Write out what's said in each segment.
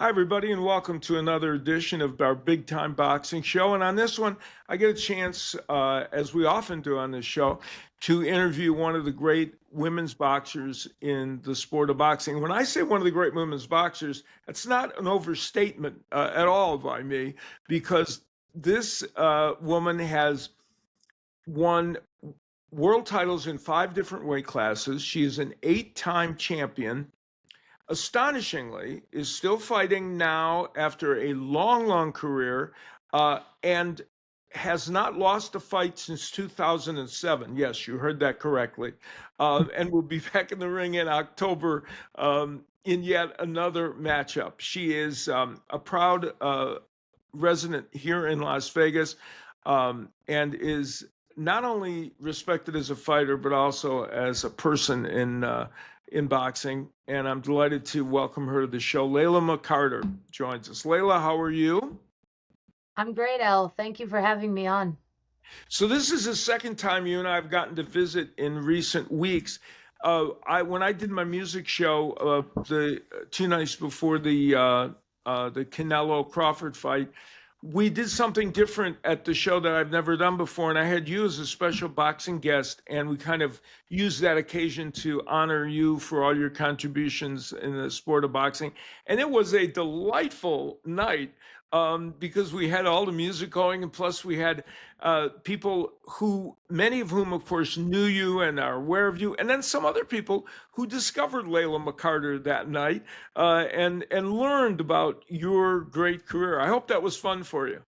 Hi, everybody, and welcome to another edition of our Big Time Boxing Show. And on this one, I get a chance, as we often do on this show, to interview one of the great women's boxers in the sport of boxing. When I say one of the great women's boxers, it's not an overstatement at all by me, because this woman has won world titles in 5 different weight classes. She is an 8-time champion. Astonishingly, is still fighting now after a long, long career, and has not lost a fight since 2007. Yes, you heard that correctly. And will be back in the ring in October in yet another matchup. She is a proud resident here in Las Vegas, and is not only respected as a fighter, but also as a person in boxing. And I'm delighted to welcome her to the show. Layla McCarter joins us. Layla, how are you? I'm great, Al. Thank you for having me on. So this is the second time you and I have gotten to visit in recent weeks. When I did my music show the 2 nights before the Canelo Crawford fight, we did something different at the show that I've never done before, and I had you as a special boxing guest, and we kind of used that occasion to honor you for all your contributions in the sport of boxing. And it was a delightful night, because we had all the music going, and plus we had people who, many of whom, of course, knew you and are aware of you, and then some other people who discovered Layla McCarter that night, and learned about your great career. I hope that was fun for you.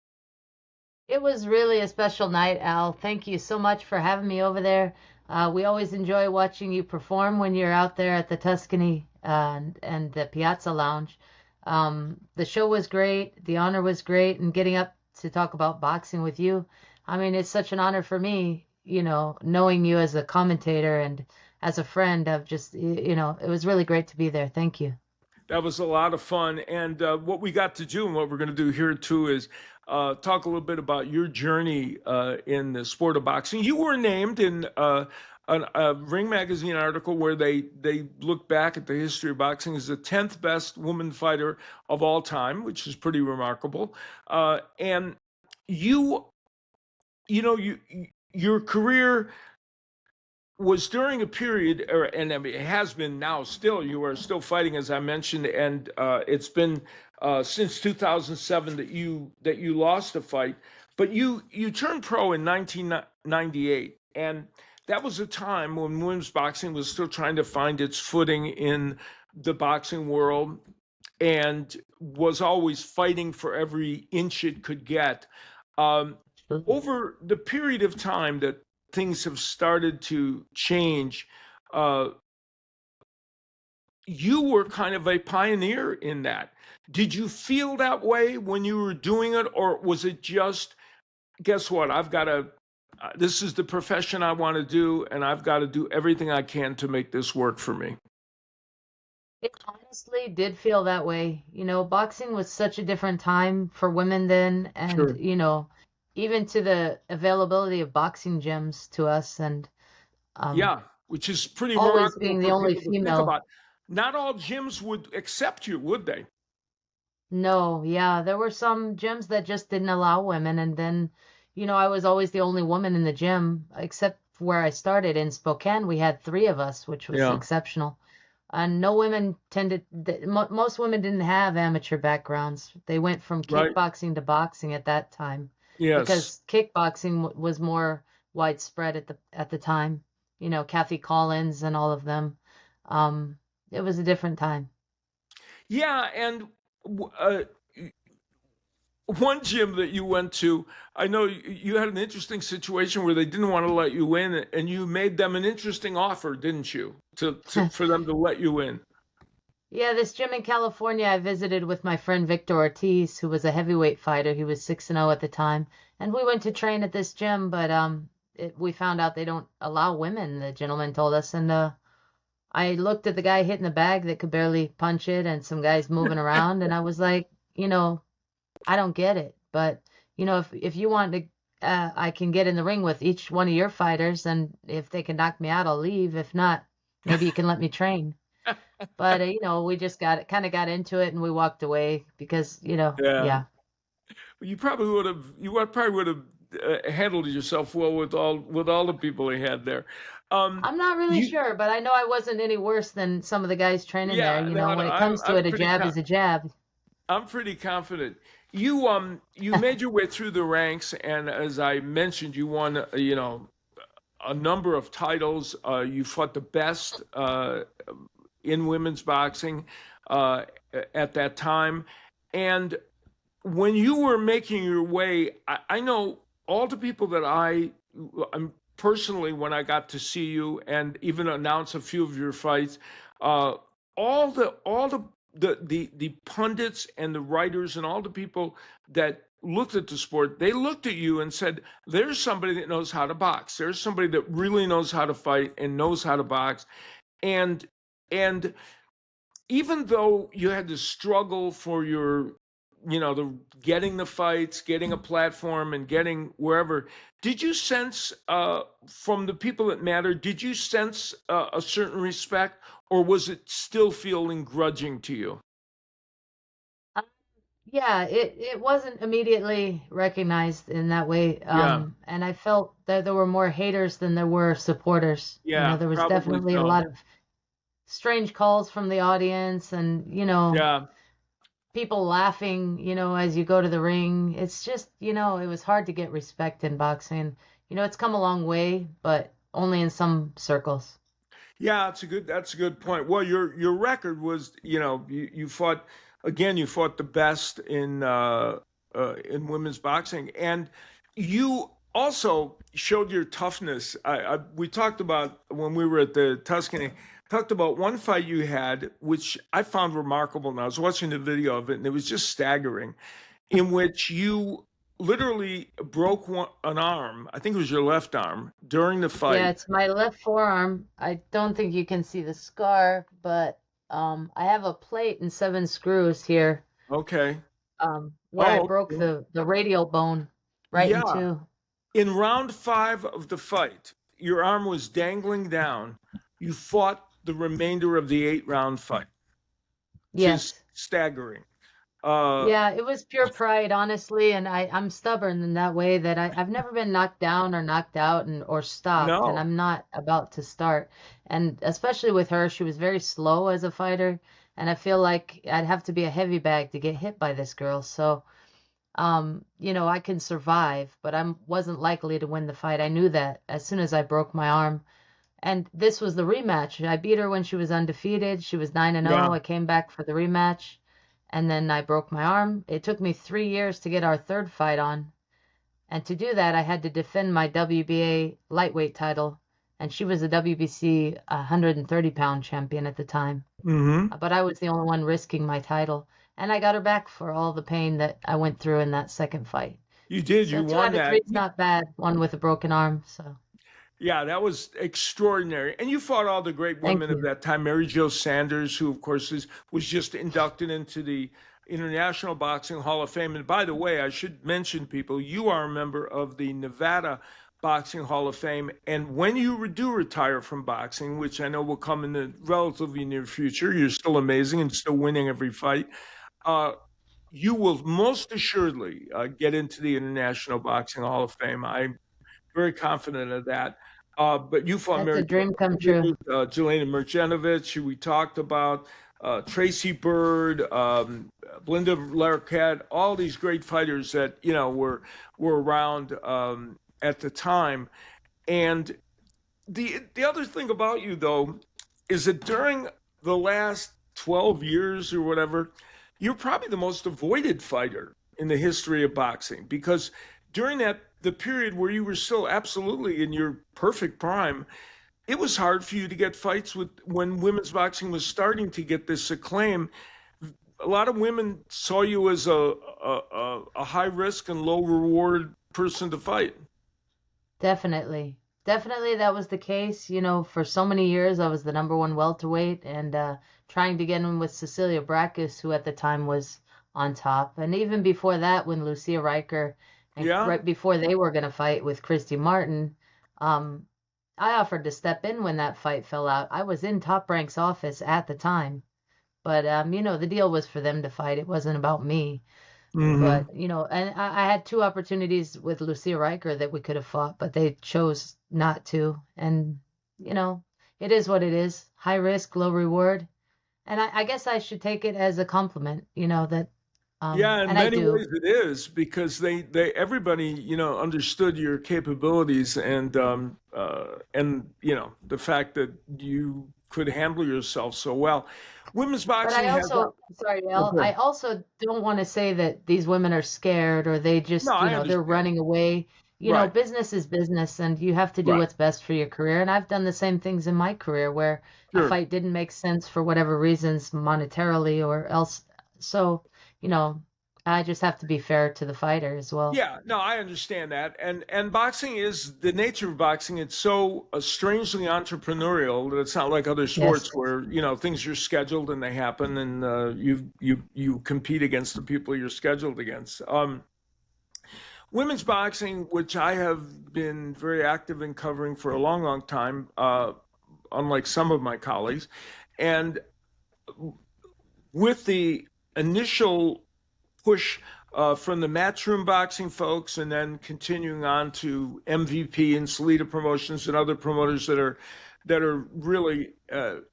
It was really a special night, Al. Thank you so much for having me over there. We always enjoy watching you perform when you're out there at the Tuscany and the Piazza Lounge. The show was great. The honor was great. And getting up to talk about boxing with you, I mean, it's such an honor for me, knowing you as a commentator and as a friend of just, it was really great to be there. Thank you. That was a lot of fun. And what we got to do, and what we're going to do here too, is talk a little bit about your journey in the sport of boxing. You were named in a Ring Magazine article where they look back at the history of boxing as the 10th best woman fighter of all time, which is pretty remarkable. And you, your career was during a period, and I mean, it has been now still, you are still fighting, as I mentioned, and it's been since 2007 that you lost a fight, but you turned pro in 1998, and that was a time when women's boxing was still trying to find its footing in the boxing world, and was always fighting for every inch it could get. Um, Over the period of time that things have started to change, uh, you were kind of a pioneer in that. Did you feel that way when you were doing it, or was it just, guess what? This is the profession I want to do, and I've got to do everything I can to make this work for me? It honestly did feel that way. Boxing was such a different time for women then, and, Sure. even to the availability of boxing gyms to us, and um, Yeah, which is pretty always remarkable being the for only people to think female. about. Not all gyms would accept you, would they? No, yeah, there were some gyms that just didn't allow women, and then, I was always the only woman in the gym, except where I started in Spokane, we had three of us, which was Yeah, exceptional. And no women most women didn't have amateur backgrounds. They went from right. kickboxing to boxing at that time Yes. because kickboxing was more widespread at the time. Kathy Collins and all of them. Um, it was a different time. Yeah, and one gym that you went to, I know you had an interesting situation where they didn't want to let you in, and you made them an interesting offer, didn't you? For them to let you in. Yeah, this gym in California I visited with my friend Victor Ortiz, who was a heavyweight fighter. He was 6-0 at the time, and we went to train at this gym, but we found out they don't allow women, the gentleman told us, and I looked at the guy hitting the bag that could barely punch it and some guys moving around, and I was like, I don't get it. But, if you want to, I can get in the ring with each one of your fighters, and if they can knock me out, I'll leave. If not, maybe you can let me train. But we just got into it and we walked away because, Yeah. yeah. You probably would have handled yourself well with all the people he had there. I'm not really You sure, but I know I wasn't any worse than some of the guys training there. Yeah, no, no, When it I'm comes to I'm it, a pretty jab is a jab. I'm pretty confident. You made your way through the ranks, and as I mentioned, you won a number of titles. You fought the best in women's boxing uh, at that time, and when you were making your way, I know all the people that I'm personally, when I got to see you and even announce a few of your fights, uh, all the pundits and the writers and all the people that looked at the sport, they looked at you and said, "There's somebody that knows how to box. There's somebody that really knows how to fight and knows how to box." And and even though you had to struggle for the getting the fights, getting a platform, and getting wherever, did you sense from the people that mattered? Did you sense a certain respect, or was it still feeling grudging to you? Uh, Yeah, it wasn't immediately recognized in that way. Yeah, And I felt that there were more haters than there were supporters. yeah, There was probably definitely a so. lot of strange calls from the audience and, Yeah, people laughing, as you go to the ring. It's just, it was hard to get respect in boxing. It's come a long way, but only in some circles. yeah, that's a good point. Well, your record was, you fought again, you fought the best in women's boxing, and you also showed your toughness. We talked about when we were at the Tuscany, talked about one fight you had, which I found remarkable. And I was watching the video of it, and it was just staggering, in which you literally broke an arm. I think it was your left arm during the Yeah, fight. it's my left forearm. I don't think you can see the scar, but I have a plate and 7 screws here, Okay. where I Oh, broke okay. the radial bone right in Yeah. two. In round five of the fight, your arm was dangling down. You fought the remainder of the 8 round fight, which is Yes. staggering. Uh, Yeah, it was pure pride, honestly, and I'm stubborn in that way that I've never been knocked down or knocked out or stopped, and no. I'm not about to start. And especially with her, she was very slow as a fighter, and I feel like I'd have to be a heavy bag to get hit by this girl. So, I can survive, but I wasn't likely to win the fight. I knew that as soon as I broke my arm. And this was the rematch. I beat her when she was undefeated. She was 9-0. Yeah. I came back for the rematch, and then I broke my arm. It took me 3 years to get our third fight on. And to do that, I had to defend my WBA lightweight title. And she was a WBC 130-pound champion at the time. Hmm. But I was the only one risking my title. And I got her back for all the pain that I went through in that second fight. You did. So You two won out of that. three is not bad. One with a broken arm. So Yeah, that was extraordinary. And you fought all the great thank women of you. that time. Mary Jo Sanders, who, of course, was just inducted into the International Boxing Hall of Fame. And by the way, I should mention, people, you are a member of the Nevada Boxing Hall of Fame. And when you do retire from boxing, which I know will come in the relatively near future, you're still amazing and still winning every fight. Uh, you will most assuredly get into the International Boxing Hall of Fame. I'm very confident of that. But you fought That's Mary a dream come true. Jelena Mirjanovic, who we talked about, Tracy Bird, Belinda Larroquette, all these great fighters that were around at the time. And the other thing about you, though, is that during the last 12 years or whatever, you're probably the most avoided fighter in the history of boxing, because during the period where you were still absolutely in your perfect prime, it was hard for you to get fights with when women's boxing was starting to get this acclaim. A lot of women saw you as a high risk and low reward person to fight. Definitely. Definitely that was the case. For so many years I was the number one welterweight and trying to get in with Cecilia Brækhus, who at the time was on top. And even before that, when Lucia Riker and Yeah. right before they were going to fight with Christy Martin, um, I offered to step in when that fight fell out. I was in Top Rank's office at the time, but the deal was for them to fight. It wasn't about me. Hmm. But and I had two opportunities with Lucia Riker that we could have fought, but they chose not to. And you know, it is what it is. High risk, low reward. And I guess I should take it as a compliment, that Yeah, in and I many do. ways it is because they everybody understood your capabilities and the fact that you could handle yourself so well. Women's But I boxing has also, sorry, Al, okay. I also don't want to say that these women are scared or they No, just, I they're understand. running away. Right, Business is business and you have to do right, what's best for your career. And I've done the same things in my career where a sure. fight didn't make sense for whatever reasons, monetarily or else. So, you know, I just have to be fair to the fighter as well. Yeah, no, I understand that, and boxing is the nature of boxing. It's so strangely entrepreneurial that it's not like other sports Yes. where things are scheduled and they happen, and you compete against the people you're scheduled against. Women's boxing, which I have been very active in covering for a long, long time, unlike some of my colleagues, and with the initial push from the matchroom boxing folks, and then continuing on to MVP and Salita promotions and other promoters that are really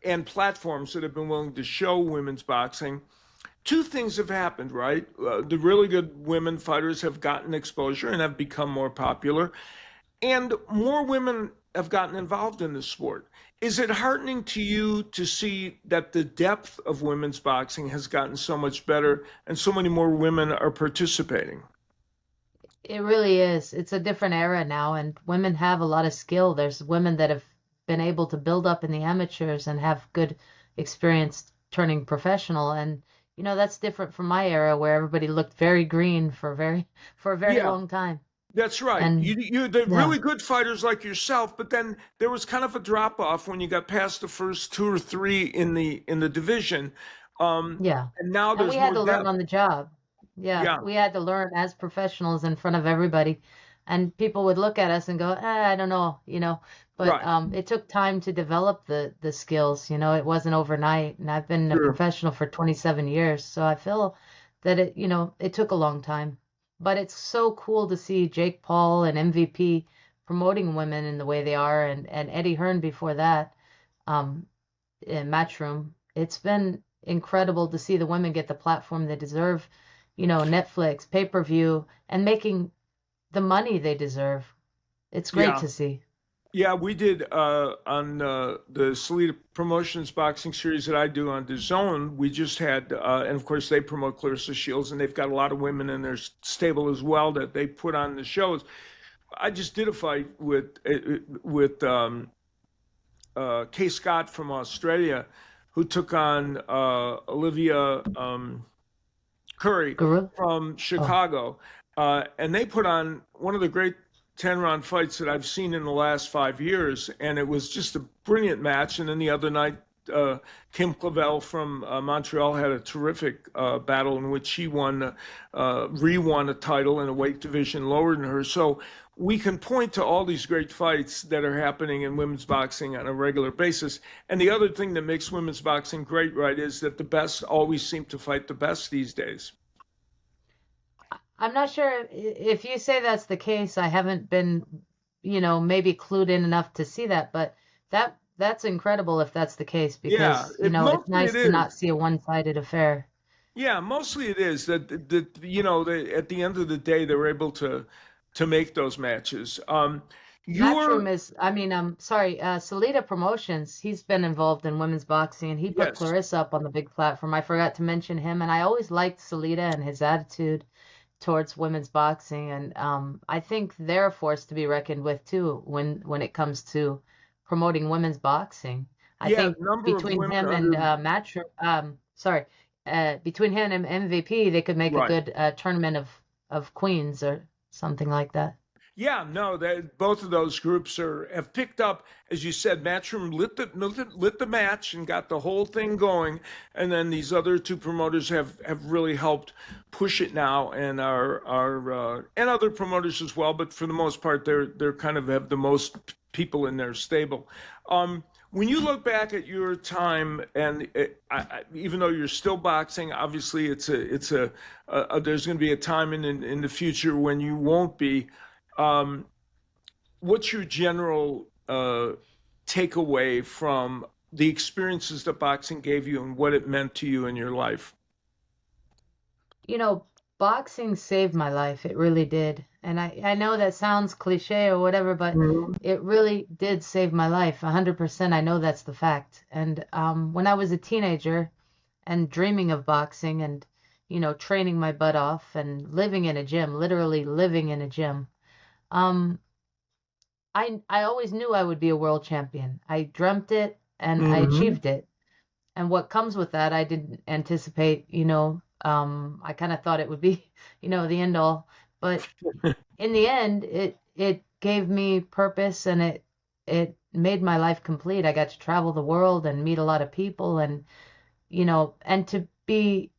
and platforms that have been willing to show women's boxing. Two things have happened, right? The really good women fighters have gotten exposure and have become more popular, and more women have gotten involved in the sport. Is it heartening to you to see that the depth of women's boxing has gotten so much better and so many more women are participating? It really is. It's a different era now, and women have a lot of skill. There's women that have been able to build up in the amateurs and have good experience turning professional. And that's different from my era where everybody looked very green for a very Yeah, long time. that's right. And You the yeah, really good fighters like yourself, but then there was kind of a drop off when you got past the first two or three in the division, yeah. and now And we there's had more to learn depth. on the job. Yeah, Yeah, we had to learn as professionals in front of everybody. And people would look at us and go, I don't know. But right. it took time to develop the skills. It wasn't overnight. And I've been a Sure. professional for 27 years, so I feel that it took a long time. But it's so cool to see Jake Paul and MVP promoting women in the way they are, and Eddie Hearn before that. Um, in Matchroom. It's been incredible to see the women get the platform they deserve, Netflix, pay-per-view, and making the money they deserve. It's great Yeah. to see. Yeah, we did on the Salita Promotions boxing series that I do on DAZN. We just had, and of course they promote Clarissa Shields, and they've got a lot of women in their stable as well that they put on the shows. I just did a fight with Kay Scott from Australia, who took on Olivia Curry Gorilla? from Oh, Chicago, and they put on one of the great 10-round fights that I've seen in the last 5 years, and it was just a brilliant match. And then the other night, Kim Clavel from Montreal had a terrific battle in which she re-won a title in a weight division lower than her. So we can point to all these great fights that are happening in women's boxing on a regular basis. And the other thing that makes women's boxing great, right, is that the best always seem to fight the best these days. I'm not sure if you say that's the case. I haven't been, maybe clued in enough to see that, but that's incredible if that's the case Yeah, because, it's mostly it nice to is. not see a one-sided affair. Yeah, mostly it is that at the end of the day they're able to make those matches. You're Matchroom is, I mean, sorry, Salita Promotions, he's been involved in women's boxing and he put yes, Clarissa up on the big platform. I forgot to mention him, and I always liked Salita and his attitude towards women's boxing. And I think they're a force to be reckoned with too when it comes to promoting women's boxing. I yeah, think the number of between women him and under between him and MVP, they could make a right. good tournament of queens or something like that. Yeah, no, that both of those groups have picked up, as you said, Matchroom lit the match and got the whole thing going, and then these other two promoters have really helped push it now, and are and other promoters as well, but for the most part, they're kind of have the most people in their stable. When you look back at your time, and even though you're still boxing, obviously there's going to be a time in the future when you won't be. Um, what's your general takeaway from the experiences that boxing gave you and what it meant to you in your life? You know, boxing saved my life. It really did. And I know that sounds cliche or whatever, but Mhm. it really did save my life. 100%. I know that's the fact. And when I was a teenager and dreaming of boxing and, training my butt off and living in a gym, literally living in a gym, um, I always knew I would be a world champion. I dreamt it and I Mhm. achieved it. And what comes with that, I didn't anticipate, I kind of thought it would be, the end all. But in the end, it gave me purpose and it made my life complete. I got to travel the world and meet a lot of people and, and to be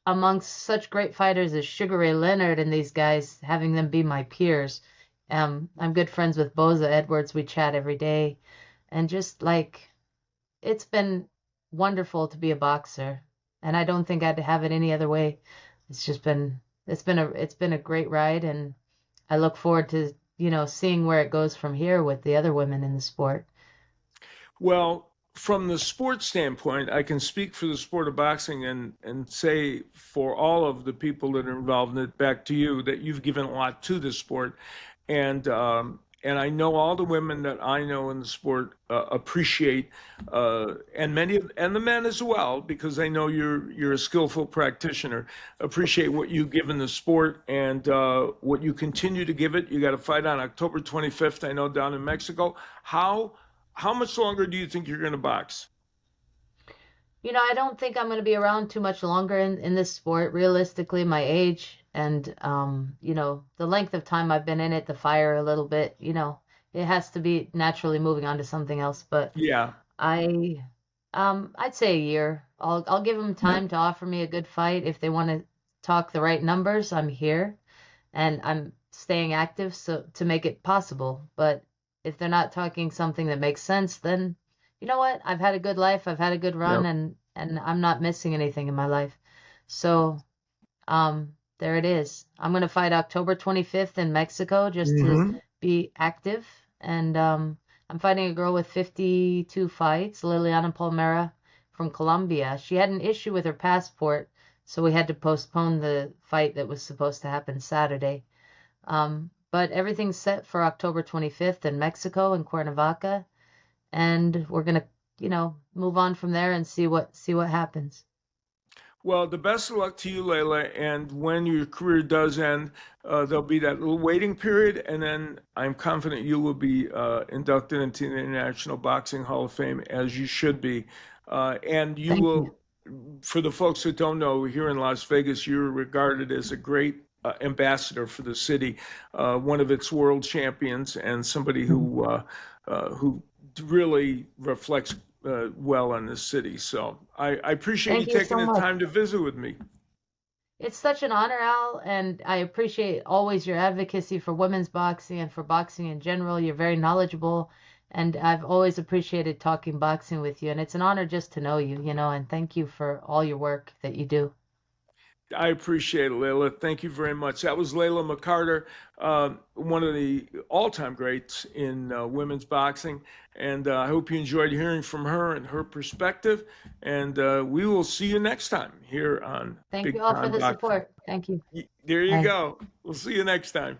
amongst such great fighters as Sugar Ray Leonard and these guys, having them be my peers. I'm good friends with Boza Edwards. We chat every day. And just like it's been wonderful to be a boxer, and I don't think I'd have it any other way. It's just been it's been a great ride, and I look forward to, seeing where it goes from here with the other women in the sport. Well, from the sports standpoint, I can speak for the sport of boxing and say for all of the people that are involved in it, back to you, that you've given a lot to the sport, and I know all the women that I know in the sport appreciate, and and the men as well, because I know you're a skillful practitioner, appreciate what you give in the sport and what you continue to give it. You got a fight on October 25th, I know, down in Mexico. How how much longer do you think you're going to box? I don't think I'm going to be around too much longer in this sport. Realistically, my age and the length of time I've been in it, the fire a little bit, it has to be naturally moving on to something else. But Yeah. I'd say a year. I'll give them Yeah. time to offer me a good fight. If they want to talk the right numbers, I'm here and I'm staying active so to make it possible. But if they're not talking something that makes sense, then you know what? I've had a good life. I've had a good run Yep. and I'm not missing anything in my life. So, there it is. I'm going to fight October 25th in Mexico just to Hmm. be active. And I'm fighting a girl with 52 fights, Liliana Palmera from Colombia. She had an issue with her passport, so we had to postpone the fight that was supposed to happen Saturday. But everything's set for October 25th in Mexico in Cuernavaca, and we're gonna, move on from there and see what happens. Well, the best of luck to you, Layla. And when your career does end, there'll be that little waiting period, and then I'm confident you will be inducted into the International Boxing Hall of Fame, as you should be. And you Thank you. will, for the folks that don't know, here in Las Vegas, you're regarded as a great ambassador for the city, one of its world champions, and somebody who really reflects well on this city. So I appreciate you Thank you taking so the much. time to visit with me. It's such an honor, Al, and I appreciate always your advocacy for women's boxing and for boxing in general. You're very knowledgeable, and I've always appreciated talking boxing with you. And it's an honor just to know you, and thank you for all your work that you do. I appreciate it, Layla. Thank you very much. That was Layla McCarter, one of the all-time greats in women's boxing, and I hope you enjoyed hearing from her and her perspective. And we will see you next time here on Thank Big you all for Time the Boxing. support. Thank you. There you Bye. go. We'll see you next time.